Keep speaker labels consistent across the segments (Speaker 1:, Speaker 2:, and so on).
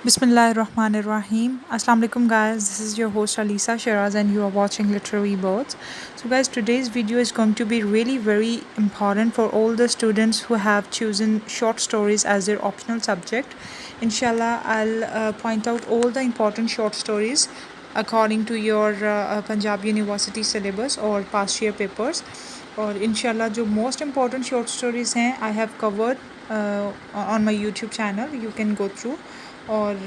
Speaker 1: Bismillahirrahmanirrahim. Assalamu alaikum guys. This is your host Alisa Shiraz and you are watching Literary Birds. So guys, today's video is going to be really very important for all the students who have chosen short stories as their optional subject. Inshallah, I'll point out all the important short stories according to your Punjab University syllabus or past year papers. और इंशाल्लाह जो most important short stories हैं I have covered on my YouTube channel, you can go through. और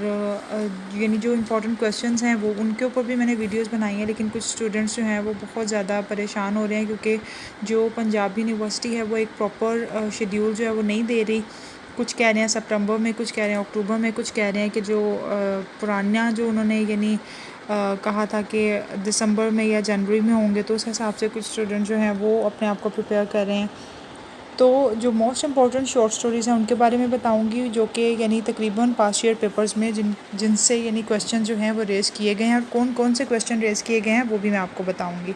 Speaker 1: यानी जो important questions हैं वो उनके ऊपर भी मैंने वीडियोस बनाई हैं, लेकिन कुछ स्टूडेंट्स जो हैं वो बहुत ज़्यादा परेशान हो रहे हैं क्योंकि जो पंजाब यूनिवर्सिटी है वो एक प्रॉपर शेड्यूल जो है वो नहीं दे रही। कुछ कह रहे हैं सितंबर में, कुछ कह रहे हैं अक्टूबर में, कुछ कह रहे हैं कि जो पुराना जो उन्होंने यानी कहा था कि दिसंबर में या जनवरी में होंगे, तो उस हिसाब से कुछ स्टूडेंट जो हैं वो अपने आप को प्रिपेयर कर रहे हैं। तो जो मोस्ट इम्पॉर्टेंट शॉर्ट स्टोरीज़ हैं उनके बारे में बताऊंगी, जो कि यानी तकरीबन पास्ट ईयर पेपर्स में जिनसे यानी क्वेश्चन जो हैं वो रेज़ किए गए हैं, और कौन कौन से क्वेश्चन रेज़ किए गए हैं वो भी मैं आपको बताऊंगी।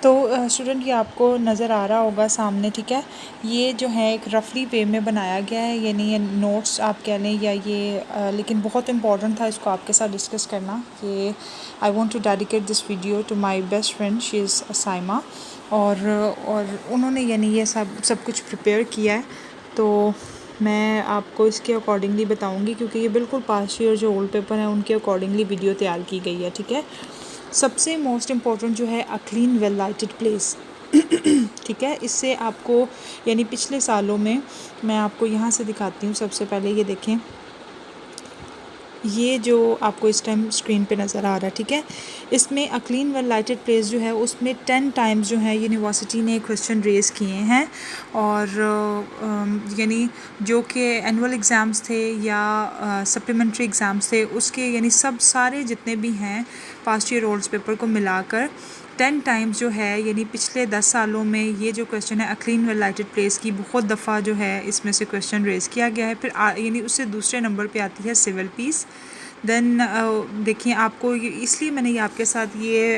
Speaker 1: तो स्टूडेंट ये आपको नज़र आ रहा होगा सामने, ठीक है। ये जो है एक रफली वे में बनाया गया है, यानी ये नोट्स आप कह लें या ये लेकिन बहुत इंपॉर्टेंट था इसको आपके साथ डिस्कस करना। ये I want to dedicate this video to my best friend, she is Saima, और उन्होंने यानी ये सब कुछ प्रिपेयर किया है। तो मैं आपको इसके अकॉर्डिंगली बताऊंगी क्योंकि ये बिल्कुल पास्ट ईयर जो ओल्ड पेपर हैं उनके अकॉर्डिंगली वीडियो तैयार की गई है, ठीक है। सबसे मोस्ट इम्पॉर्टेंट जो है a clean well lighted place, ठीक है। इससे आपको यानी पिछले सालों में मैं आपको यहाँ से दिखाती हूँ। सबसे पहले ये देखें, ये जो आपको इस टाइम स्क्रीन पे नज़र आ रहा है, ठीक है। इसमें a clean well lighted place जो है उसमें 10 टाइम्स जो है यूनिवर्सिटी ने क्वेश्चन रेज़ किए हैं, और यानी जो कि एनुअल एग्ज़ाम्स थे या सप्लीमेंट्री एग्ज़ाम्स थे उसके यानी सब सारे जितने भी हैं पास्ट ईयर ओल्ड पेपर को मिलाकर 10 टाइम्स जो है यानी पिछले 10 सालों में ये जो क्वेश्चन है a clean well lighted place की बहुत दफ़ा जो है इसमें से क्वेश्चन रेज़ किया गया है। फिर यानी उससे दूसरे नंबर पे आती है सिविल पीस। देन देखिए आपको इसलिए मैंने ये आपके साथ ये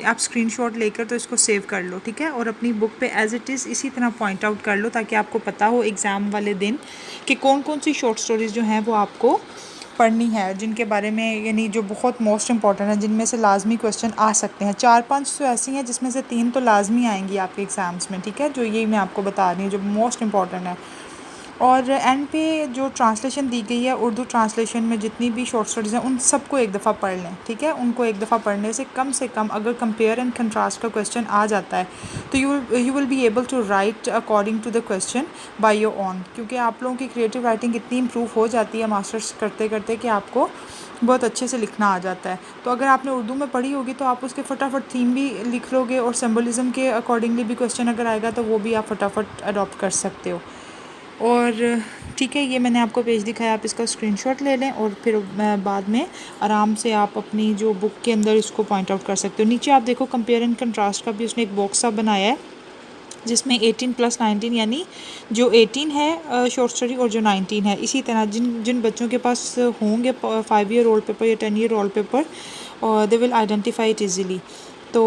Speaker 1: आप स्क्रीनशॉट लेकर तो इसको सेव कर लो, ठीक है, और अपनी बुक पे एज़ इट इज़ इसी तरह पॉइंट आउट कर लो ताकि आपको पता हो एग्ज़ाम वाले दिन कि कौन कौन सी शॉर्ट स्टोरीज़ जो हैं वो आपको पढ़नी है, जिनके बारे में यानी जो बहुत मोस्ट इंपॉर्टेंट है, जिनमें से लाजमी क्वेश्चन आ सकते हैं। 4-5 तो ऐसी हैं जिसमें से 3 तो लाजमी आएंगी आपके एग्ज़ाम्स में, ठीक है, जो ये मैं आपको बता रही हूँ जो मोस्ट इंपॉर्टेंट है। और एंड पे जो ट्रांसलेशन दी गई है उर्दू ट्रांसलेशन में जितनी भी शॉर्ट स्टोरीज़ हैं उन सबको एक दफ़ा पढ़ लें, ठीक है। उनको एक दफ़ा पढ़ने से कम अगर कंपेयर एंड कंट्रास्ट का क्वेश्चन आ जाता है तो you will be able to write according to the question by your own, क्योंकि आप लोगों की क्रिएटिव राइटिंग इतनी इम्प्रूव हो जाती है मास्टर्स करते करते कि आपको बहुत अच्छे से लिखना आ जाता है। तो अगर आपने उर्दू में पढ़ी होगी तो आप उसके फटाफट थीम भी लिख लोगे, और सिम्बलिज़म के अकॉर्डिंगली भी क्वेश्चन अगर आएगा तो वो भी आप फटाफट अडॉप्ट कर सकते हो। और ठीक है, ये मैंने आपको पेज दिखाया, आप इसका स्क्रीनशॉट ले लें और फिर बाद में आराम से आप अपनी जो बुक के अंदर इसको पॉइंट आउट कर सकते हो। नीचे आप देखो कंपेयर एंड कंट्रास्ट का भी उसने एक बॉक्स सा बनाया है जिसमें 18+19 यानी जो 18 है शॉर्ट स्टोरी और जो 19 है, इसी तरह जिन जिन बच्चों के पास होंगे 5 ईयर ओल्ड पेपर या 10 ईयर ओल्ड पेपर और they will identify it easily. तो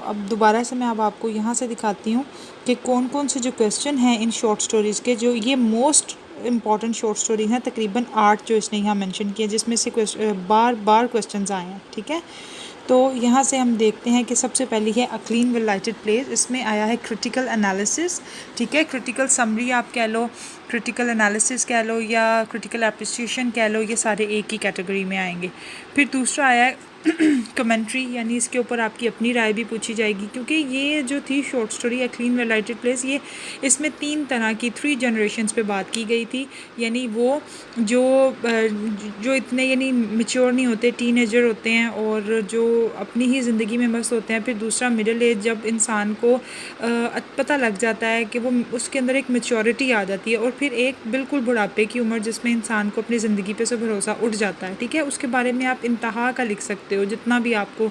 Speaker 1: अब दोबारा से मैं अब आपको यहाँ से दिखाती हूँ कि कौन कौन से जो क्वेश्चन हैं इन शॉर्ट स्टोरीज़ के, जो ये मोस्ट इम्पॉर्टेंट शॉर्ट स्टोरी हैं, तकरीबन 8 जो इसने यहाँ मेंशन किए जिसमें से बार बार क्वेश्चंस आए हैं, ठीक है। तो यहाँ से हम देखते हैं कि सबसे पहली है a clean well lighted place. इसमें आया है क्रिटिकल एनालिसिस, ठीक है, क्रिटिकल समरी आप कह लो, क्रिटिकल एनालिसिस कह लो या क्रिटिकल एप्रिसिएशन कह लो, ये सारे एक ही कैटेगरी में आएंगे। फिर दूसरा आया है कमेंट्री, यानी इसके ऊपर आपकी अपनी राय भी पूछी जाएगी, क्योंकि ये जो थी short story a clean well lighted place, ये इसमें 3 तरह की 3 जनरेशन्स पे बात की गई थी। यानी वो जो इतने यानी मेच्योर नहीं होते, टीनेजर होते हैं और जो अपनी ही ज़िंदगी में मस्त होते हैं। फिर दूसरा मिडिल एज, जब इंसान को पता लग जाता है कि वो उसके अंदर एक मेच्योरिटी आ जाती है। और फिर एक बिल्कुल बुढ़ापे की उम्र जिसमें इंसान को अपनी ज़िंदगी पे से भरोसा उठ जाता है, ठीक है। उसके बारे में आप इंतहा का लिख सकते हो, जितना भी आपको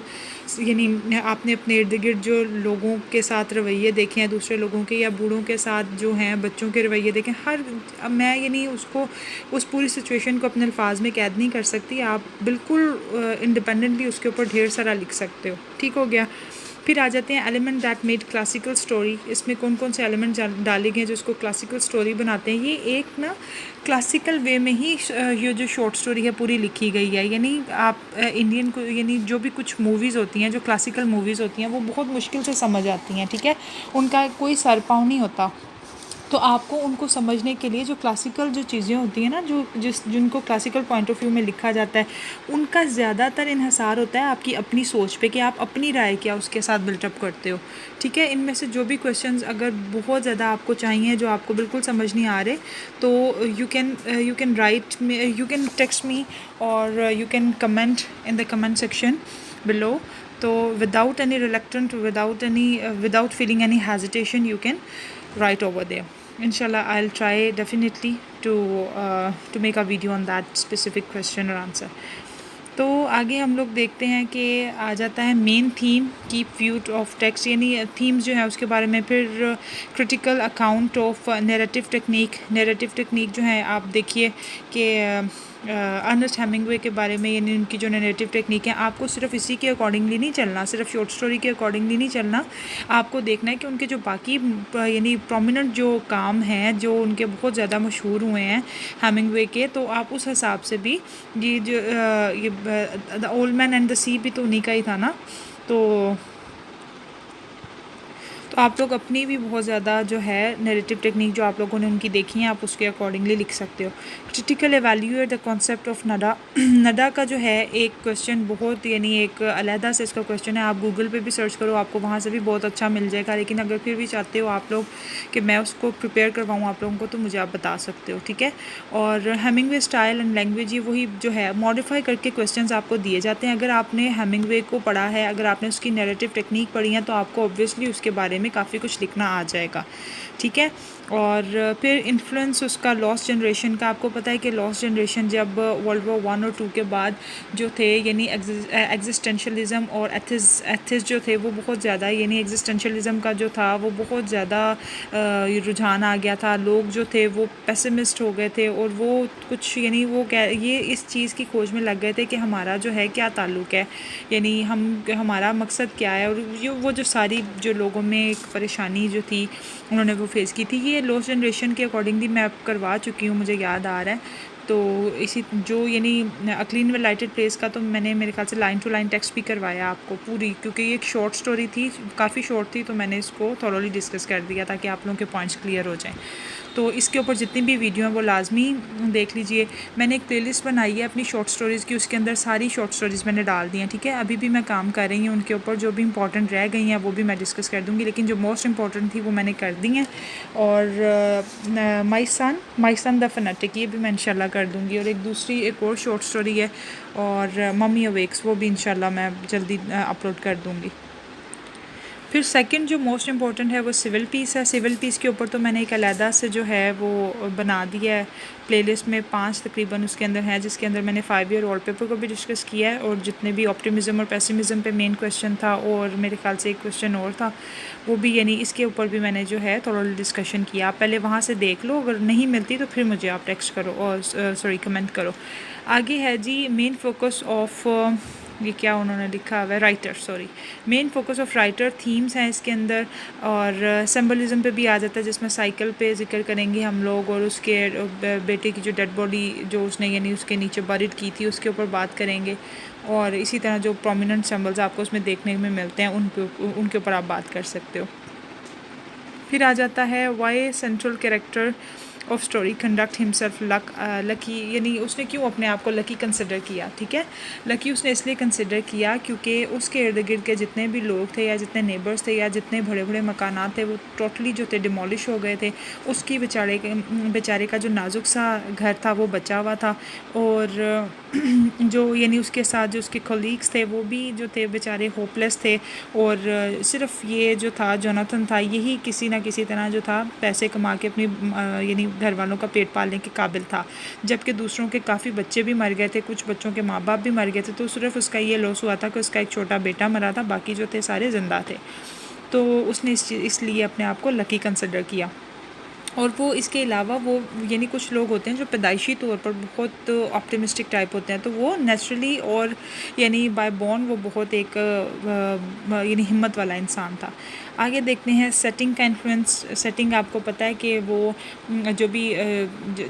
Speaker 1: यानी आपने अपने इर्द गिर्द जो लोगों के साथ रवैये देखे हैं दूसरे लोगों के, या बूढ़ों के साथ जो हैं बच्चों के रवैये देखें, हर मैं यानी उसको उस पूरी सिचुएशन को अपने अल्फाज में कैद नहीं कर सकती। आप बिल्कुल इंडिपेंडेंटली उसके ऊपर ढेर सारा लिख सकते हो, ठीक हो गया। फिर आ जाते हैं element that made classical story. इसमें कौन कौन से एलिमेंट डाले गए जो उसको क्लासिकल स्टोरी बनाते हैं। ये एक ना क्लासिकल वे में ही ये जो शॉर्ट स्टोरी है पूरी लिखी गई है। यानी आप इंडियन को यानी जो भी कुछ मूवीज़ होती हैं, जो क्लासिकल मूवीज़ होती हैं, वो बहुत मुश्किल से समझ आती हैं, ठीक है। उनका कोई सर पाँव नहीं होता। तो आपको उनको समझने के लिए जो क्लासिकल जो चीज़ें होती हैं ना, जिनको क्लासिकल पॉइंट ऑफ व्यू में लिखा जाता है, उनका ज़्यादातर इन्हिसार होता है आपकी अपनी सोच पे कि आप अपनी राय क्या उसके साथ बिल्टअप करते हो, ठीक है। इनमें से जो भी क्वेश्चंस अगर बहुत ज़्यादा आपको चाहिए, जो आपको बिल्कुल समझ नहीं आ रहे, तो you can write me, you can text me, और you can comment in the comment section below. तो without any reluctant, without feeling any hesitation, you can write over there. Inshallah, I'll try definitely to make a video on that specific question or answer. तो आगे हम लोग देखते हैं कि आ जाता है main theme, keep view of text, यानी थीम्स जो है उसके बारे में। फिर critical account of narrative technique जो है, आप देखिए कि अर्नेस्ट हेमिंगवे के बारे में, यानी उनकी जो नैरेटिव टेक्निक है, आपको सिर्फ इसी के अकॉर्डिंगली नहीं चलना, सिर्फ शॉर्ट स्टोरी के अकॉर्डिंगली नहीं चलना। आपको देखना है कि उनके जो बाकी यानी प्रोमिनेंट जो काम हैं, जो उनके बहुत ज़्यादा मशहूर हुए हैं हेमिंगवे के, तो आप उस हिसाब से भी ये जो ये the old man and the sea भी तो उन्हीं का ही था ना। तो आप लोग अपनी भी बहुत ज़्यादा जो है नैरेटिव टेक्निक जो आप लोगों ने उनकी देखी है, आप उसके अकॉर्डिंगली लिख सकते हो। Critical evaluate the concept of नडा। नडा का जो है एक क्वेश्चन बहुत, यानी एक अलहदा से इसका क्वेश्चन है, आप गूगल पे भी सर्च करो, आपको वहाँ से भी बहुत अच्छा मिल जाएगा। लेकिन अगर फिर भी चाहते हो आप लोग कि मैं उसको प्रिपेयर करवाऊँ आप लोगों को, तो मुझे आप बता सकते हो, ठीक है। और हेमिंगवे स्टाइल एंड लैंग्वेज, ये वही जो है मॉडिफाई करके क्वेश्चंस आपको दिए जाते हैं। अगर आपने हेमिंगवे को पढ़ा है, अगर आपने उसकी नैरेटिव टेक्निक पढ़ी है, तो आपको ऑब्वियसली उसके बारे में काफ़ी कुछ लिखना आ जाएगा, ठीक है। और फिर इन्फ्लुएंस उसका लॉस्ट जनरेशन का, आपको पता है कि लॉस्ट जनरेशन जब वर्ल्ड वॉर 1 और 2 के बाद जो थे, यानी एग्जिस्टेंशलिज्म और एथिस जो थे वो बहुत ज़्यादा, यानी एग्जिस्टेंशलिज्म का जो था वो बहुत ज़्यादा रुझान आ गया था। लोग जो थे वो पेसिमिस्ट हो गए थे, और वो कुछ यानी वो ये इस चीज़ की खोज में लग गए थे कि हमारा जो है क्या ताल्लुक़ है, यानी हमारा मकसद क्या है। और वो जो सारी जो लोगों में एक परेशानी जो थी उन्होंने वो फेस की थी, ये लॉस्ट जनरेशन के अकॉर्डिंगली मैं करवा चुकी हूँ, मुझे याद आ रहा है। तो इसी जो यानी a clean well lighted place का तो मैंने मेरे ख्याल से लाइन टू लाइन टेक्स्ट भी करवाया आपको पूरी, क्योंकि ये एक शॉर्ट स्टोरी थी, काफ़ी शॉर्ट थी, तो मैंने इसको थॉरोली डिस्कस कर दिया ताकि आप लोगों के पॉइंट्स क्लियर हो जाएं। तो इसके ऊपर जितनी भी वीडियो हैं वो लाजमी देख लीजिए। मैंने एक प्लेलिस्ट बनाई है अपनी शॉर्ट स्टोरीज़ की, उसके अंदर सारी शॉर्ट स्टोरीज़ मैंने डाल दी हैं, ठीक है। अभी भी मैं काम कर रही हूँ उनके ऊपर, जो भी इंपॉर्टेंट रह गई हैं वो भी मैं डिस्कस कर दूँगी, लेकिन जो मोस्ट इंपॉर्टेंट थी वो मैंने कर दी हैं। और माई सन द फनेटिक, ये भी मैं इंशाल्लाह कर दूँगी। और एक और शॉर्ट स्टोरी है, और मम्मी अवेक्स, वो भी इंशाल्लाह मैं जल्दी अपलोड कर दूँगी। फिर सेकंड जो मोस्ट इम्पॉर्टेंट है वो सिविल पीस है। सिविल पीस के ऊपर तो मैंने एक अलहदा से जो है वो बना दिया है प्लेलिस्ट में, 5 तकरीबन उसके अंदर है, जिसके अंदर मैंने 5 ईयर वॉलपेपर को भी डिस्कस किया है, और जितने भी ऑप्टिमिज्म और पेसिमिज्म पे मेन क्वेश्चन था, और मेरे ख्याल से एक क्वेश्चन और था वो भी, यानी इसके ऊपर भी मैंने जो है थोड़ा डिस्कशन किया। आप पहले वहाँ से देख लो, अगर नहीं मिलती तो फिर मुझे आप टेक्स्ट करो और कमेंट करो। आगे है जी मेन फोकस ऑफ, ये क्या उन्होंने लिखा हुआ है, writer, main focus of writer themes हैं इसके अंदर। और सिंबलिज्म पे भी आ जाता है, जिसमें साइकिल पे जिक्र करेंगे हम लोग, और उसके बेटे की जो डेड बॉडी जो उसने यानी उसके नीचे बरिड की थी उसके ऊपर बात करेंगे। और इसी तरह जो प्रोमिनेंट सिंबल्स आपको उसमें देखने में मिलते हैं उनके ऊपर आप बात कर सकते हो। फिर आ जाता है why central character of story conduct himself lucky, यानी उसने क्यों अपने आप को लकी कंसिडर किया, ठीक है। लकी उसने इसलिए कंसिडर किया क्योंकि उसके इर्द गिर्द के जितने भी लोग थे, या जितने नेबर्स थे, या जितने बड़े बड़े मकानात थे, वो टोटली जो थे डिमोलिश हो गए थे। उसकी बेचारे का जो नाजुक सा घर था वो बचा हुआ था, और जो यानी उसके साथ जो उसके कोलीग्स थे वो भी जो थे बेचारे होपलेस थे। और सिर्फ ये जो था जोनाथन था, यही किसी ना किसी तरह जो था पैसे कमा के अपनी यानी घर वालों का पेट पालने के काबिल था, जबकि दूसरों के काफ़ी बच्चे भी मर गए थे, कुछ बच्चों के माँ बाप भी मर गए थे। तो सिर्फ उसका ये लॉस हुआ था कि उसका एक छोटा बेटा मरा था, बाकी जो थे सारे ज़िंदा थे। तो उसने इसलिए अपने आप को लकी कंसिडर किया। और वो इसके अलावा वो यानी कुछ लोग होते हैं जो पैदाइशी तौर पर बहुत ऑप्टिमिस्टिक टाइप होते हैं, तो वो नेचुरली और यानी बाय बॉर्न वो बहुत एक यानी हिम्मत वाला इंसान था। आगे देखते हैं सेटिंग का इन्फ्लुएंस। सेटिंग आपको पता है कि वो जो भी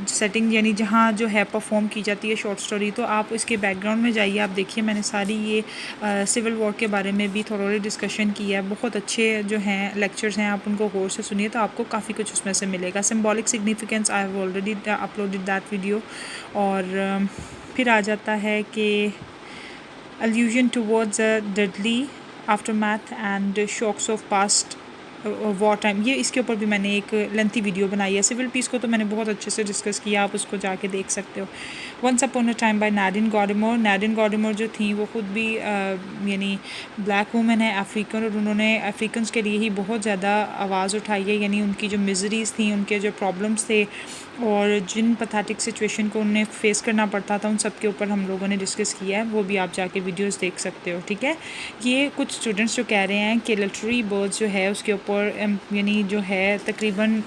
Speaker 1: सेटिंग यानी जहाँ जो है परफॉर्म की जाती है शॉर्ट स्टोरी, तो आप इसके बैकग्राउंड में जाइए, आप देखिए मैंने सारी ये सिविल वॉर के बारे में भी थोड़ा डिस्कशन किया है। बहुत अच्छे जो हैं लेक्चर्स हैं, आप उनको गौर से सुनिए तो आपको काफ़ी कुछ उसमें से मिलेगा। Symbolic significance I have already uploaded that video. और फिर आ जाता है कि allusion towards a deadly aftermath and shocks of past war time, ये इसके ऊपर भी मैंने एक लेंथी वीडियो बनाई है। सिविल पीस को तो मैंने बहुत अच्छे से डिस्कस किया, आप उसको जाके देख सकते हो। Once upon a time by Nadine Gordimer. Nadine Gordimer जो थी वो खुद भी यानी ब्लैक वूमेन है, अफ्रीकन, और उन्होंने अफ्रीकन्स के लिए ही बहुत ज़्यादा आवाज़ उठाई है। यानी उनकी जो मिजरीज़ थी, उनके जो प्रॉब्लम्स थे और जिन पैथेटिक सिचुएशन को उन्हें फेस करना पड़ता था, उन सब के ऊपर हम लोगों ने डिस्कस किया है, वो भी आप जाके वीडियोस देख सकते हो। ठीक है, ये कुछ स्टूडेंट्स जो कह रहे हैं कि लिटरेरी बर्ड्स जो है उसके ऊपर यानी जो है तकरीबन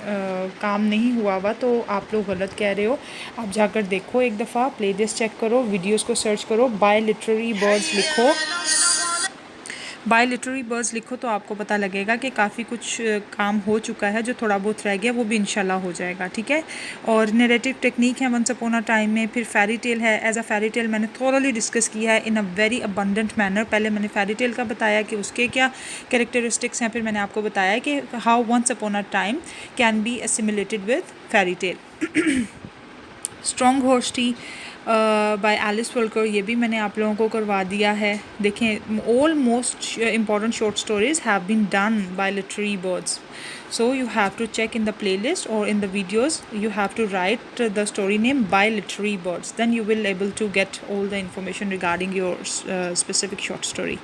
Speaker 1: काम नहीं हुआ हुआ, तो आप लोग गलत कह रहे हो। आप जाकर देखो, एक दफ़ा प्लेलिस्ट चेक करो, वीडियोस को सर्च करो, बाय लिटरेरी बर्ड्स लिखो, बाय लिटरेरी बर्ड्स लिखो तो आपको पता लगेगा कि काफ़ी कुछ काम हो चुका है। जो थोड़ा बहुत रह गया वो भी इंशाल्लाह हो जाएगा। ठीक है, और नैरेटिव टेक्निक है वंस अपॉन अ टाइम में। फिर फेरी टेल है। एज अ फेरी टेल मैंने थोरली डिस्कस किया है इन अ वेरी अबंडेंट मैनर। पहले मैंने फेरी टेल का बताया कि उसके क्या कैरेक्टरिस्टिक्स हैं, फिर मैंने आपको बताया कि how once upon a time can be assimilated with fairy tale. Strong horse tea by Alice Walker, ये भी मैंने आप लोगों को करवा दिया है। देखें, all most important short stories have been done by literary birds, so you have to check in the playlist or in the videos, you have to write the story name by literary birds, then you will able to get all the information regarding your specific short story।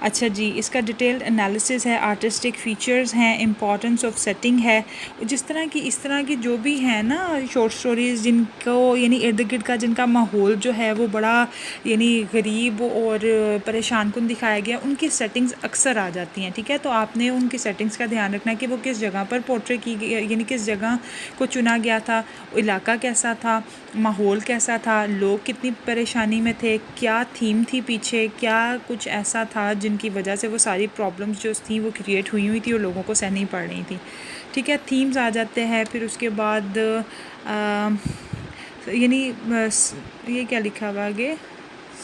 Speaker 1: अच्छा जी, इसका detailed analysis है, artistic features हैं, importance of setting है। जिस तरह की इस तरह की जो भी है ना शॉर्ट स्टोरीज़, जिनको यानी इर्द गिर्द का जिनका माहौल जो है वो बड़ा यानी गरीब और परेशान कुन दिखाया गया, उनकी सेटिंग्स अक्सर आ जाती हैं। ठीक है, तो आपने उनकी सेटिंग्स का ध्यान रखना है कि वो किस जगह पर पोर्ट्रे की गई, यानी किस जगह को चुना गया था, इलाका कैसा था, माहौल कैसा था, लोग कितनी परेशानी में थे, क्या थीम थी पीछे, क्या कुछ ऐसा था जिनकी वजह से वो सारी प्रॉब्लम्स जो थी वो क्रिएट हुई थी और लोगों को सहनी पड़ रही थी। ठीक है, थीम्स आ जाते हैं। फिर उसके बाद यानी ये क्या लिखा हुआ आगे,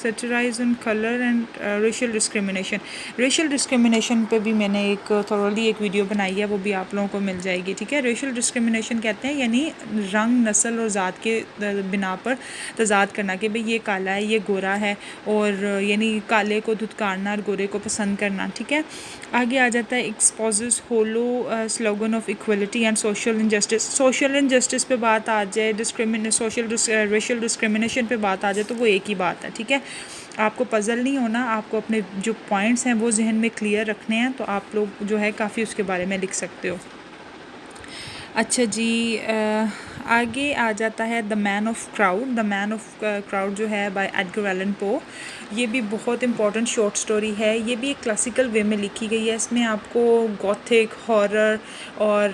Speaker 1: satirize on colour and racial discrimination. Racial discrimination पे भी मैंने एक थोरली एक वीडियो बनाई है, वो भी आप लोगों को मिल जाएगी। ठीक है, रेशियल डिस्क्रिमिनेशन कहते हैं यानी रंग, नस्ल और ज़ात के बिना पर तजाद करना कि भाई ये काला है, ये गोरा है, और यानी काले को धुतकारना और गोरे को पसंद करना। ठीक है, आगे आ जाता है exposes hollow slogan of equality and social injustice. Social injustice पे बात आ जाए, रेशियल डिस्क्रिमिनेशन पे बात आ जाए तो वो एक ही बात है। ठीक है, आपको पजल नहीं होना, आपको अपने जो पॉइंट्स हैं वो जहन में क्लियर रखने हैं, तो आप लोग जो है काफ़ी उसके बारे में लिख सकते हो। अच्छा जी, आगे आ जाता है the man of crowd. The man of crowd जो है बाय एडगर एलन पो, ये भी बहुत इंपॉर्टेंट शॉर्ट स्टोरी है। ये भी एक क्लासिकल वे में लिखी गई है। इसमें आपको गॉथिक, हॉरर और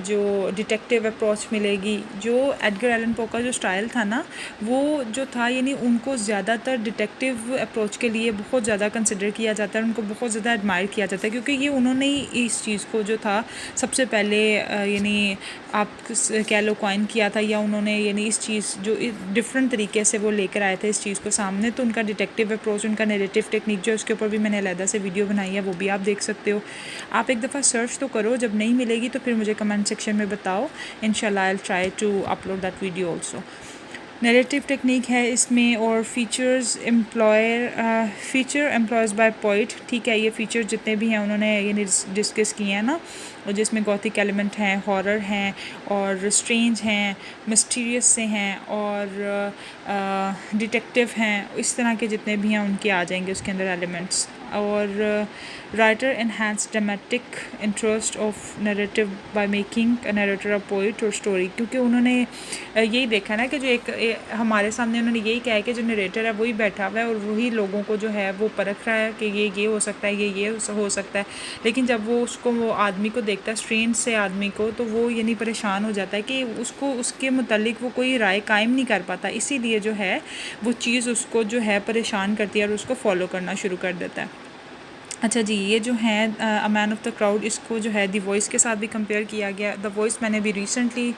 Speaker 1: जो डिटेक्टिव अप्रोच मिलेगी। जो एडगर एलन पो का जो स्टाइल था ना, वो जो था यानी उनको ज़्यादातर डिटेक्टिव अप्रोच के लिए बहुत ज़्यादा कंसिडर किया जाता है, उनको बहुत ज़्यादा एडमायर किया जाता है, क्योंकि ये उन्होंने ही इस चीज़ को जो था सबसे पहले यानी आप कह लो कॉइन किया था, या उन्होंने यानी इस चीज़ जो डिफरेंट तरीके से वो लेकर आए थे इस चीज़ को सामने। तो उनका डिटेक्टिव अप्रोच, उनका नैरेटिव टेक्निक जो है उसके ऊपर भी मैंने अलग से वीडियो बनाई है, वो भी आप देख सकते हो। आप एक दफ़ा सर्च तो करो, जब नहीं मिलेगी तो फिर मुझे कमेंट सेक्शन में बताओ, इंशाल्लाह I will try to upload that video also. Narrative technique है इसमें, और फीचर एम्प्लॉयज बाय पोइट। ठीक है, ये फीचर्स जितने भी हैं उन्होंने ये डिस्कस किए हैं ना, और जिसमें गॉथिक एलिमेंट हैं, हॉरर हैं, और स्ट्रेंज हैं, मिस्टीरियस से हैं, और डिटेक्टिव हैं, इस तरह के जितने भी हैं उनके आ जाएंगे उसके अंदर एलिमेंट्स। और writer enhance dramatic interest of narrative by making a narrator a poet और स्टोरी, क्योंकि उन्होंने यही देखा ना कि जो हमारे सामने उन्होंने यही कहा है कि जो नरेटर है वही बैठा हुआ है और वही लोगों को जो है वो परख रहा है कि ये हो सकता है, ये हो सकता है। लेकिन जब वो आदमी को देखता है, स्ट्रेंज से आदमी को, तो वो यानी परेशान हो जाता है कि उसको उसके मुतालिक वो कोई राय कायम नहीं कर पाता, इसीलिए जो है वो चीज़ उसको जो है परेशान करती है और उसको फॉलो करना शुरू कर देता है। अच्छा जी, ये जो है a man of the crowd, इसको जो है द वॉइस के साथ भी कंपेयर किया गया। द वॉइस मैंने भी रिसेंटली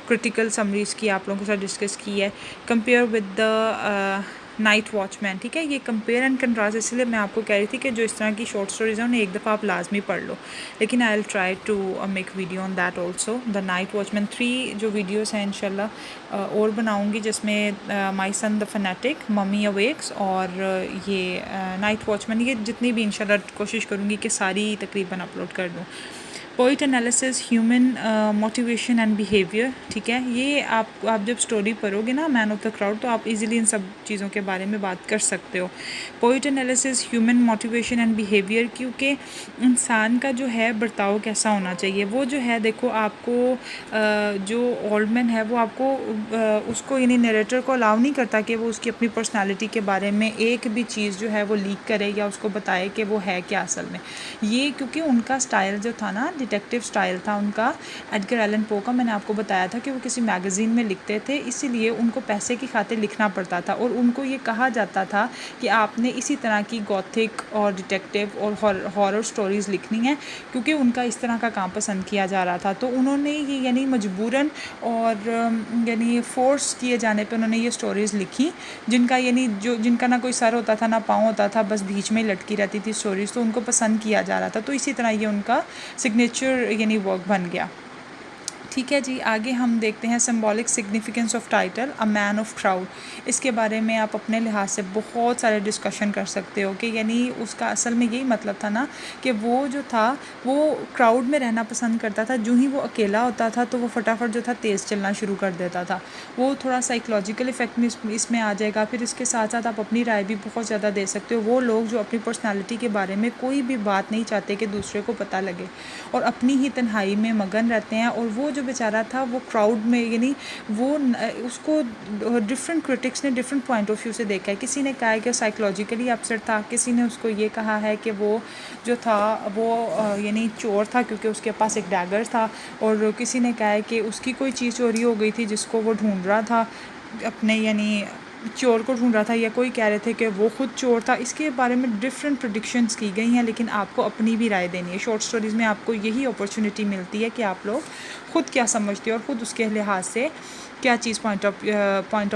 Speaker 1: क्रिटिकल समरीज़ की आप लोगों के साथ डिस्कस की है। Compare with the night watchman, ठीक है। ये कंपेयर एंड कंट्रास्ट इसलिए मैं आपको कह रही थी कि जो इस तरह की शॉर्ट स्टोरीज़ हैं उन्हें एक दफ़ा आप लाजमी पढ़ लो, लेकिन I will try to make video on that also. The night watchman 3 जो वीडियोज़ हैं इंशाल्लाह और बनाऊँगी, जिसमें my son the fanatic, mummy awakes और ये नाइट वॉचमैन, ये जितनी भी इंशाल्लाह कोशिश करूँगी कि सारी तकरीबन अपलोड कर दूँ। Poet analysis, human motivation and behaviour, ठीक है। ये आप जब स्टोरी पढ़ोगे ना मैन ऑफ द क्राउड, तो आप इजीली इन सब चीज़ों के बारे में बात कर सकते हो। Poet analysis, human motivation and behaviour, क्योंकि इंसान का जो है बर्ताव कैसा होना चाहिए, वो जो है देखो आपको जो ओल्ड मैन है वो आपको उसको यानी नरेटर को अलाउ नहीं करता कि वो उसकी अपनी पर्सनालिटी के बारे में एक भी चीज़ जो है वो लीक करे या उसको बताए कि वो है क्या असल में। ये क्योंकि उनका स्टाइल जो था ना, डिटेक्टिव स्टाइल था उनका, एडगर एलन पो का, मैंने आपको बताया था कि वो किसी मैगज़ीन में लिखते थे, इसीलिए उनको पैसे की खातिर लिखना पड़ता था और उनको ये कहा जाता था कि आपने इसी तरह की गॉथिक और डिटेक्टिव और हॉरर स्टोरीज़ लिखनी है, क्योंकि उनका इस तरह का काम पसंद किया जा रहा था। तो उन्होंने ये यानी मजबूरन और यानी फ़ोर्स किए जाने पे उन्होंने ये स्टोरीज़ लिखी, जिनका यानी जिनका ना कोई सर होता था ना पाँव होता था, बस बीच में ही लटकी रहती थी स्टोरीज़, तो उनको पसंद किया जा रहा था। तो इसी तरह ये उनका सिग्नेचर यानी वर्क बन गया। ठीक है जी, आगे हम देखते हैं symbolic significance of title a man of crowd. इसके बारे में आप अपने लिहाज से बहुत सारे डिस्कशन कर सकते हो कि यानी उसका असल में यही मतलब था ना कि वो जो था वो क्राउड में रहना पसंद करता था। जो ही वो अकेला होता था तो वो फटाफट जो था तेज़ चलना शुरू कर देता था। वो थोड़ा साइकोलॉजिकल इफेक्ट में इसमें आ जाएगा। फिर इसके साथ साथ आप अपनी राय भी बहुत ज़्यादा दे सकते हो। वो लोग जो अपनी पर्सनैलिटी के बारे में कोई भी बात नहीं चाहते कि दूसरे को पता लगे और अपनी ही तन्हाई में मगन रहते हैं, और वो जो बेचारा था वो क्राउड में यानी वो उसको डिफरेंट क्रिटिक्स ने डिफरेंट पॉइंट ऑफ व्यू से देखा है। किसी ने कहा है कि साइकोलॉजिकली अपसेट था, किसी ने उसको ये कहा है कि वो जो था वो यानी चोर था क्योंकि उसके पास एक डैगर था, और किसी ने कहा है कि उसकी कोई चीज़ चोरी हो गई थी जिसको वो ढूंढ रहा था, अपने यानी चोर को ढूंढ रहा था, या कोई कह रहे थे कि वो खुद चोर था। इसके बारे में डिफरेंट प्रेडिक्शंस की गई हैं, लेकिन आपको अपनी भी राय देनी है। शॉर्ट स्टोरीज़ में आपको यही अपॉर्चुनिटी मिलती है कि आप लोग खुद क्या समझते हो और ख़ुद उसके लिहाज से क्या चीज़ पॉइंट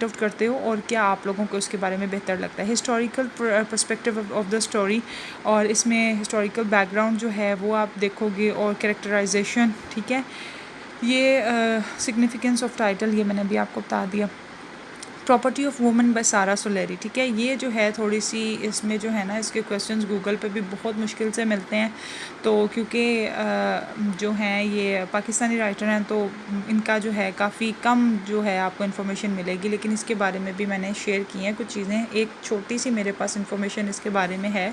Speaker 1: आउट करते हो और क्या आप लोगों को उसके बारे में बेहतर लगता है। Historical perspective of the story, और इसमें हिस्टोरिकल बैकग्राउंड जो है वो आप देखोगे, और कैरेक्टराइजेशन, ठीक है। ये सिग्निफिकेंस ऑफ टाइटल ये मैंने भी आपको बता दिया। प्रॉपर्टी ऑफ वुमन बाय सारा सोलेरी, ठीक है। ये जो है थोड़ी सी इसमें जो है ना इसके क्वेश्चंस गूगल पे भी बहुत मुश्किल से मिलते हैं, तो क्योंकि जो हैं ये पाकिस्तानी राइटर हैं तो इनका जो है काफ़ी कम जो है आपको इन्फॉर्मेशन मिलेगी, लेकिन इसके बारे में भी मैंने शेयर की हैं कुछ चीज़ें। एक छोटी सी मेरे पास इन्फॉर्मेशन इसके बारे में है,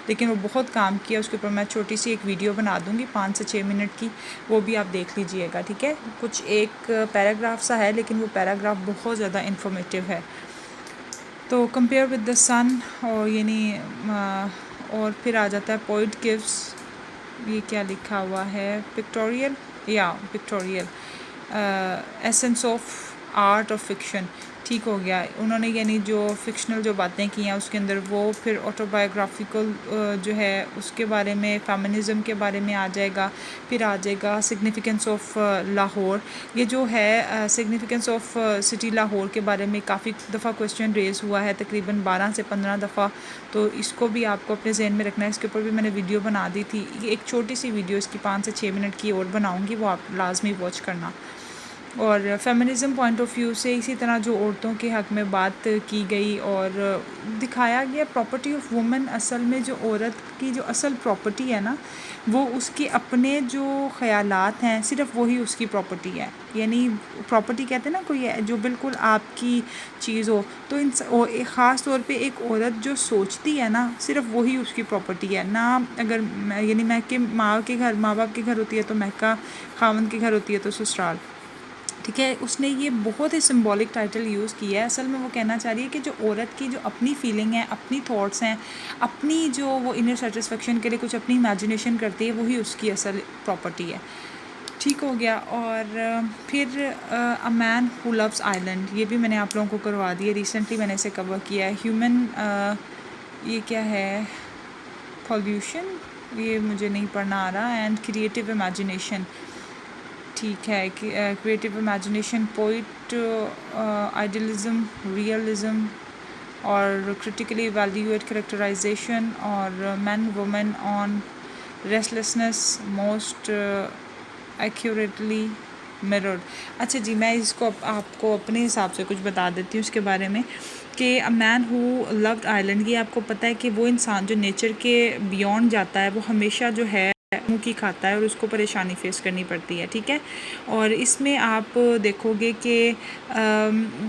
Speaker 1: लेकिन वो बहुत काम किया, उसके ऊपर मैं छोटी सी एक वीडियो बना दूँगी 5 से 6 मिनट की, वो भी आप देख लीजिएगा, ठीक है। कुछ एक पैराग्राफ सा है, लेकिन वो पैराग्राफ बहुत ज़्यादा इन्फॉर्मेटिव है। तो कंपेयर विद द सन, और यानी और फिर आ जाता है पोइट गिव्स, ये क्या लिखा हुआ है, pictorial essence of art of fiction, ठीक हो गया। उन्होंने यानी जो फिक्शनल जो बातें की हैं उसके अंदर वो, फिर ऑटोबायोग्राफिकल जो है उसके बारे में, फेमिनिज़म के बारे में आ जाएगा। फिर आ जाएगा सिग्निफिकेंस ऑफ लाहौर, ये जो है सिग्निफिकेंस ऑफ सिटी लाहौर के बारे में काफ़ी दफ़ा क्वेश्चन रेज़ हुआ है, तकरीबन 12 से 15 दफ़ा, तो इसको भी आपको अपने जहन में रखना है। इसके ऊपर भी मैंने वीडियो बना दी थी, एक छोटी सी वीडियो इसकी 5 से 6 मिनट की और बनाऊँगी, वो आप लाजमी वॉच करना। और फेमिनिज़म पॉइंट ऑफ व्यू से इसी तरह जो औरतों के हक़ में बात की गई और दिखाया गया प्रॉपर्टी ऑफ वुमेन, असल में जो औरत की जो असल प्रॉपर्टी है ना, वो उसके अपने जो ख़यालात हैं सिर्फ़ वही उसकी प्रॉपर्टी है। यानी प्रॉपर्टी कहते हैं ना कोई जो बिल्कुल आपकी चीज़ हो, तो इन ख़ास तौर पे एक औरत जो सोचती है ना सिर्फ़ वही उसकी प्रॉपर्टी है ना। अगर यानी महक माँ बाप के घर होती है तो महका, खावंद के घर होती है तो ससुराल, ठीक है। उसने ये बहुत ही सिंबॉलिक टाइटल यूज़ किया है। असल में वो कहना चाह रही है कि जो औरत की जो अपनी फीलिंग है, अपनी थॉट्स हैं, अपनी जो वो इनर सेटिस्फेक्शन के लिए कुछ अपनी इमेजिनेशन करती है, वही उसकी असल प्रॉपर्टी है। ठीक हो गया। और फिर a man who loves island, ये भी मैंने आप लोगों को करवा दिया, रिसेंटली मैंने इसे कवर किया है। ह्यूमन ये क्या है, पॉल्यूशन, ये मुझे नहीं पढ़ना आ रहा। एंड क्रिएटिव इमेजिनेशन, ठीक है। Creative imagination, poet, idealism, realism और क्रिटिकली इवैल्यूएट कैरेक्टराइजेशन और man women on restlessness most accurately mirrored. अच्छा जी, मैं इसको आपको अपने हिसाब से कुछ बता देती हूँ इसके बारे में कि a man who loved island, ये आपको पता है कि वो इंसान जो नेचर के बियॉन्ड जाता है वो हमेशा जो है मुँह की खाता है और उसको परेशानी फेस करनी पड़ती है, ठीक है। और इसमें आप देखोगे कि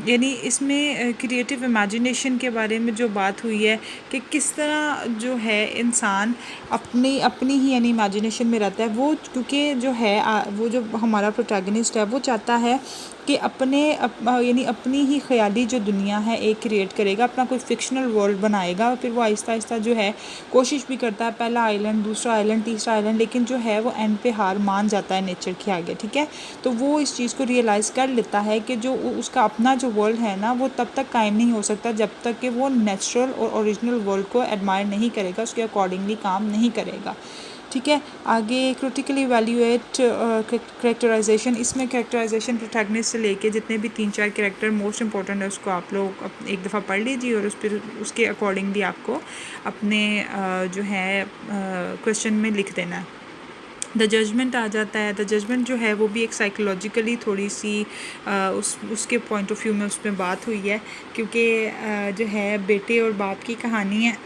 Speaker 1: यानी इसमें क्रिएटिव इमेजिनेशन के बारे में जो बात हुई है कि किस तरह जो है इंसान अपनी अपनी ही यानी इमेजिनेशन में रहता है वो, क्योंकि जो है वो जो हमारा प्रोटैगनिस्ट है वो चाहता है कि अपने यानी अपनी ही ख़याली जो दुनिया है एक क्रिएट करेगा, अपना कोई फिक्शनल वर्ल्ड बनाएगा। फिर वो आहिस्ता आहिस्ता जो है कोशिश भी करता है, पहला आइलैंड, दूसरा आइलैंड, तीसरा आइलैंड, लेकिन जो है वो एंड पे हार मान जाता है नेचर के आगे, ठीक है। तो वो इस चीज़ को रियलाइज़ कर लेता है कि जो उसका अपना जो वर्ल्ड है ना वो तब तक कायम नहीं हो सकता जब तक कि वो नेचुरल और ओरिजिनल वर्ल्ड को एडमायर नहीं करेगा, उसके अकॉर्डिंगली काम नहीं करेगा, ठीक है। आगे क्रिटिकली इवैल्यूएट कैरेक्टराइजेशन, इसमें कैरेक्टराइजेशन प्रोटैगनिस्ट से लेके जितने भी 3-4 कैरेक्टर मोस्ट इंपॉर्टेंट है उसको आप लोग एक दफ़ा पढ़ लीजिए और उसके अकॉर्डिंगली आपको अपने जो है क्वेश्चन में लिख देना है। द जजमेंट आ जाता है। द जजमेंट जो है वो भी एक साइकोलॉजिकली थोड़ी सी उसके पॉइंट ऑफ व्यू में उसमें बात हुई है, क्योंकि जो है बेटे और बाप की कहानी है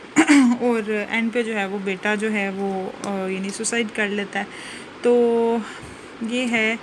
Speaker 1: और एंड पे जो है वो बेटा जो है वो यानी सुसाइड कर लेता है। तो ये है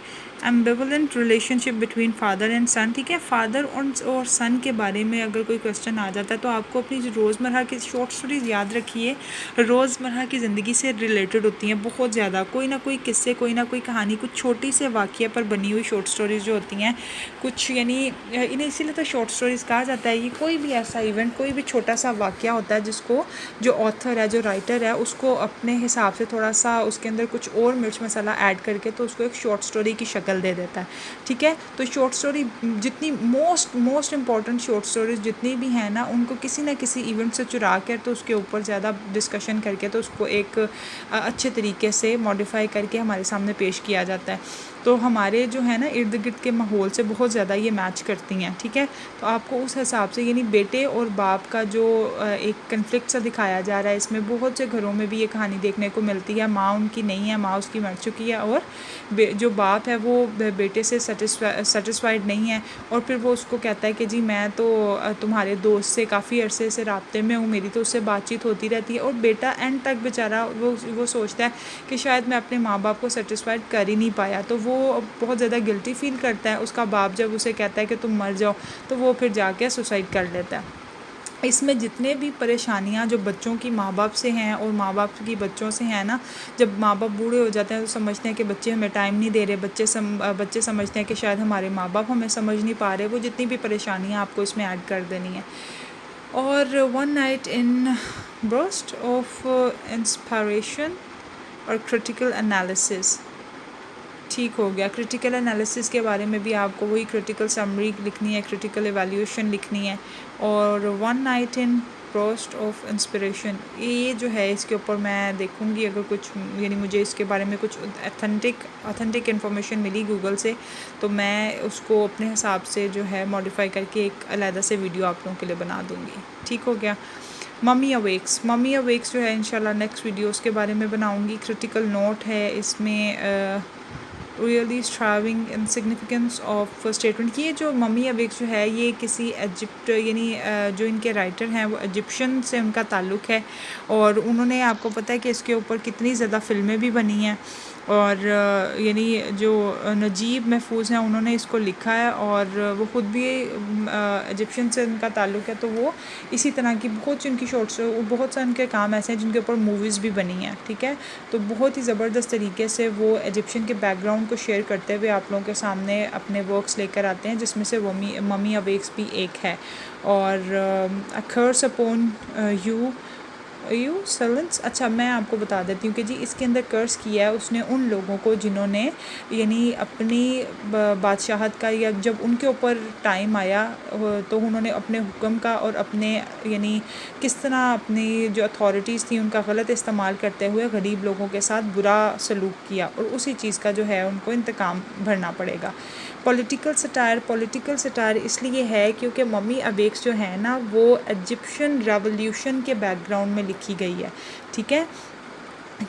Speaker 1: ambivalent relationship between father and सन, ठीक है। फादर और सन के बारे में अगर कोई क्वेश्चन आ जाता है तो आपको अपनी जो रोज़मर्रा की शॉर्ट स्टोरीज़ याद रखिए, रोज़मर्रा की ज़िंदगी से रिलेटेड होती हैं बहुत ज़्यादा। कोई ना कोई किस्से, कोई ना कोई कहानी, कुछ छोटी से वाक़या पर बनी हुई शॉर्ट स्टोरीज़ जो होती हैं कुछ, यानी इन्हें इसीलिए तो शॉर्ट स्टोरीज़ कहा जाता है। ये कोई भी ऐसा इवेंट, कोई भी छोटा सा वाक़या होता है जिसको जो ऑथर है, जो राइटर है, उसको अपने हिसाब से थोड़ा सा उसके अंदर कुछ और मिर्च मसाला ऐड करके तो उसको एक शॉर्ट स्टोरी की शक्ल दे देता है, ठीक है। तो शॉर्ट स्टोरी जितनी मोस्ट इम्पॉर्टेंट शॉर्ट स्टोरीज जितनी भी हैं ना, उनको किसी ना किसी इवेंट से चुरा कर तो उसके ऊपर ज़्यादा डिस्कशन करके तो उसको एक अच्छे तरीके से मॉडिफाई करके हमारे सामने पेश किया जाता है। तो हमारे जो है ना इर्द गिर्द के माहौल से बहुत ज़्यादा ये मैच करती हैं, ठीक है। तो आपको उस हिसाब से यानी बेटे और बाप का जो एक कन्फ्लिक्ट सा दिखाया जा रहा है, इसमें बहुत से घरों में भी ये कहानी देखने को मिलती है। माँ उनकी नहीं है, माँ उसकी मर चुकी है और जो बाप है वो बेटे से सेटिस्फाइड नहीं है और फिर वो उसको कहता है कि जी मैं तो तुम्हारे दोस्त से काफ़ी अरसे से राब्ते में हूँ, मेरी तो उससे बातचीत होती रहती है। और बेटा एंड तक बेचारा वो सोचता है कि शायद मैं अपने माँ बाप को सेटिस्फाइड कर ही नहीं पाया, तो वो बहुत ज़्यादा गिल्टी फील करता है। उसका बाप जब उसे कहता है कि तुम मर जाओ तो वो फिर जाके सुसाइड कर लेता है। इसमें जितने भी परेशानियां जो बच्चों की माँ बाप से हैं और माँ बाप की बच्चों से हैं ना, जब माँ बाप बूढ़े हो जाते हैं तो समझते हैं कि बच्चे हमें टाइम नहीं दे रहे, बच्चे समझते हैं कि शायद हमारे माँ बाप हमें समझ नहीं पा रहे, वो जितनी भी परेशानियां आपको इसमें ऐड कर देनी है। और one night in burst of inspiration और क्रिटिकल एनालिसिस, ठीक हो गया। क्रिटिकल एनालिसिस के बारे में भी आपको वही क्रिटिकल समरी लिखनी है, क्रिटिकल एवेल्यूशन लिखनी है। और one night in burst of inspiration, ये जो है इसके ऊपर मैं देखूँगी अगर कुछ यानी मुझे इसके बारे में कुछ ऑथेंटिक इन्फॉर्मेशन मिली गूगल से तो मैं उसको अपने हिसाब से जो है मॉडिफाई करके एक अलग से वीडियो आप लोगों के लिए बना दूँगी, ठीक हो गया। मम्मी अवेक्स जो है इंशाल्लाह नेक्स्ट वीडियो उसके बारे में बनाऊँगी। क्रिटिकल नोट है इसमें really striving in significance of statement. ये जो मम्मी अवेक्स जो है ये किसी इजिप्ट यानी जो इनके राइटर हैं वो इजिप्शियन से उनका ताल्लुक़ है, और उन्होंने, आपको पता है कि इसके ऊपर कितनी ज़्यादा फ़िल्में भी बनी हैं, और यानी जो नजीब महफूज़ हैं उन्होंने इसको लिखा है, और वो ख़ुद भी इजिप्शियन से उनका ताल्लुक़ है, तो वो इसी तरह की बहुत उनकी शॉर्ट्स, बहुत से उनके काम ऐसे हैं जिनके ऊपर मूवीज़ भी बनी हैं, ठीक है। तो बहुत ही ज़बरदस्त तरीके से वो इजिप्शियन के बैकग्राउंड को शेयर करते हुए आप लोगों के सामने अपने वर्क्स लेकर आते हैं, जिसमें से मम्मी अवेक्स भी एक है। और अ कर्स अपॉन यू सलेंस, अच्छा मैं आपको बता देती हूँ कि जी इसके अंदर कर्स किया है उसने उन लोगों को जिन्होंने यानी अपनी बादशाहत का, या जब उनके ऊपर टाइम आया तो उन्होंने अपने हुक्म का और अपने यानी किस तरह अपनी जो अथॉरिटीज़ थी उनका गलत इस्तेमाल करते हुए गरीब लोगों के साथ बुरा सलूक किया, और उसी चीज़ का जो है उनको इंतकाम भरना पड़ेगा। पॉलिटिकल सटायर इसलिए है क्योंकि मम्मी अवेक्स जो है ना वो इजिप्शियन रेवोल्यूशन के बैकग्राउंड में लिखी गई है, ठीक है।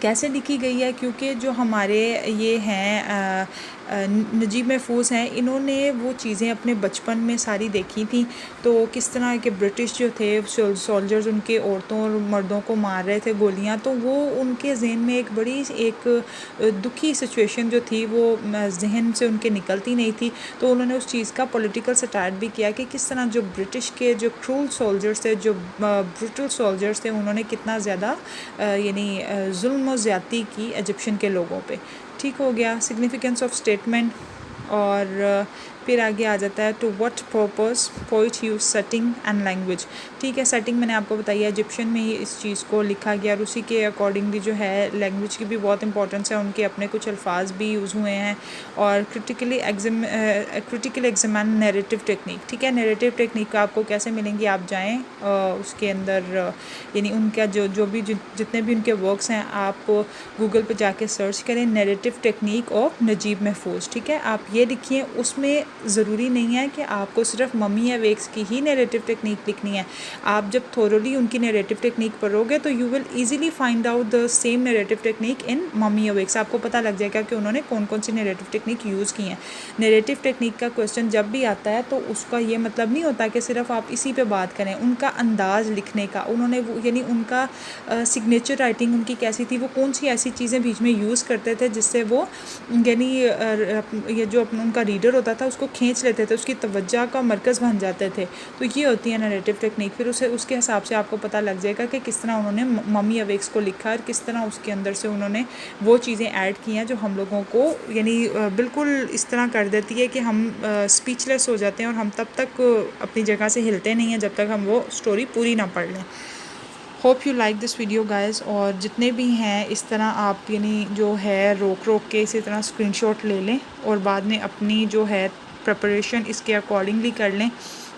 Speaker 1: कैसे लिखी गई है, क्योंकि जो हमारे ये हैं नजीब महफूज़ हैं, इन्होंने वो चीज़ें अपने बचपन में सारी देखी थी, तो किस तरह के ब्रिटिश जो थे सोल्जर्स उनके औरतों और मर्दों को मार रहे थे गोलियां, तो वो उनके जहन में एक बड़ी एक दुखी सिचुएशन जो थी वो जहन से उनके निकलती नहीं थी, तो उन्होंने उस चीज़ का पॉलिटिकल सटायर भी किया कि किस तरह जो ब्रिटिश के जो क्रूल सोल्जर्स थे, जो ब्रूटल सोल्जर्स थे, उन्होंने कितना ज़्यादा यानी जुल्म और ज़्यादती की इजिप्शियन के लोगों पे। ठीक हो गया सिग्निफिकेंस ऑफ स्टेटमेंट। और फिर आगे आ जाता है to what purpose poet use setting and language. ठीक है, सेटिंग मैंने आपको बताई है, इजिप्शियन में ही इस चीज़ को लिखा गया, और उसी के अकॉर्डिंगली जो है लैंग्वेज की भी बहुत इंपॉर्टेंस है, उनके अपने कुछ अल्फाज भी यूज़ हुए हैं। और क्रिटिकली एग्जामिन नैरेटिव टेक्निक। ठीक है, नैरेटिव टेक्निक आपको कैसे मिलेंगी, आप जाएँ उसके अंदर यानी उनका जो भी जितने भी उनके वर्क्स हैं आप गूगल पे जाके सर्च करें नैरेटिव टेक्निक ऑफ नजीब महफूज़। ठीक है, आप ये लिखिए, उसमें ज़रूरी नहीं है कि आपको सिर्फ मम्मी अवेक्स की ही नैरेटिव टेक्निक लिखनी है। आप जब थोरोली उनकी नैरेटिव टेक्निक पढ़ोगे तो you will easily find out the same narrative technique in mummy awakes. आपको पता लग जाएगा कि उन्होंने कौन कौन सी नैरेटिव टेक्निक यूज़ की हैं। नैरेटिव टेक्निक का क्वेश्चन जब भी आता है तो उसका ये मतलब नहीं होता कि सिर्फ आप इसी पे बात करें, उनका अंदाज़ लिखने का, उन्होंने वो यानी उनका सिग्नेचर राइटिंग उनकी कैसी थी, वो कौन सी ऐसी चीज़ें बीच में यूज़ करते थे जिससे वो यानी ये जो उनका रीडर होता था उसको खींच लेते थे, उसकी तवज्जो का मरकज़ बन जाते थे। तो ये होती है नैरेटिव टेक्निक। फिर उसके हिसाब से आपको पता लग जाएगा कि किस तरह उन्होंने मम्मी अवेक्स को लिखा और किस तरह उसके अंदर से उन्होंने वो चीज़ें ऐड की हैं जो हम लोगों को यानी बिल्कुल इस तरह कर देती है कि हम स्पीचलेस हो जाते हैं और हम तब तक अपनी जगह से हिलते नहीं हैं जब तक हम वो स्टोरी पूरी ना पढ़ लें। Hope you like this video guys, और जितने भी हैं इस तरह आप यानी जो है रोक के इसी तरह स्क्रीनशॉट ले लें और बाद में अपनी जो है प्रिपरेशन इसके अकॉर्डिंगली कर लें,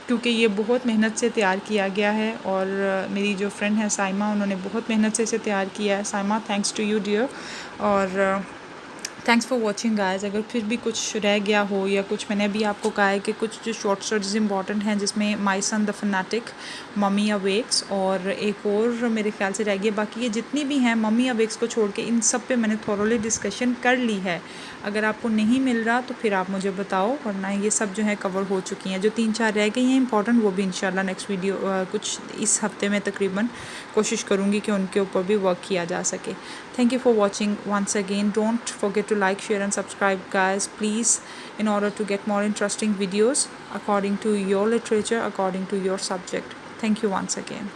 Speaker 1: क्योंकि ये बहुत मेहनत से तैयार किया गया है। और मेरी जो फ्रेंड है साइमा, उन्होंने बहुत मेहनत से इसे तैयार किया है। Saima, thanks to you dear, और थैंक्स फॉर वॉचिंग गाइस। अगर फिर भी कुछ रह गया हो या कुछ मैंने भी आपको कहा है कि कुछ जो शॉर्ट स्टोरीज इंपॉर्टेंट हैं जिसमें my son the fanatic, mummy awakes और एक और मेरे ख्याल से रह गई, बाकी ये जितनी भी हैं मम्मी अवेक्स को छोड़ के इन सब पे मैंने थोरोली डिस्कशन कर ली है। अगर आपको नहीं मिल रहा तो फिर आप मुझे बताओ, वरना ये सब जो है कवर हो चुकी हैं। जो 3-4 रह गई हैं इंपॉर्टेंट वो भी इंशाल्लाह नेक्स्ट वीडियो कुछ इस हफ्ते में तकरीबन कोशिश करूँगी कि उनके ऊपर भी वर्क किया जा सके। Thank you for watching once again. Don't forget to like, share and subscribe guys, please, in order to get more interesting videos according to your literature, according to your subject. Thank you once again.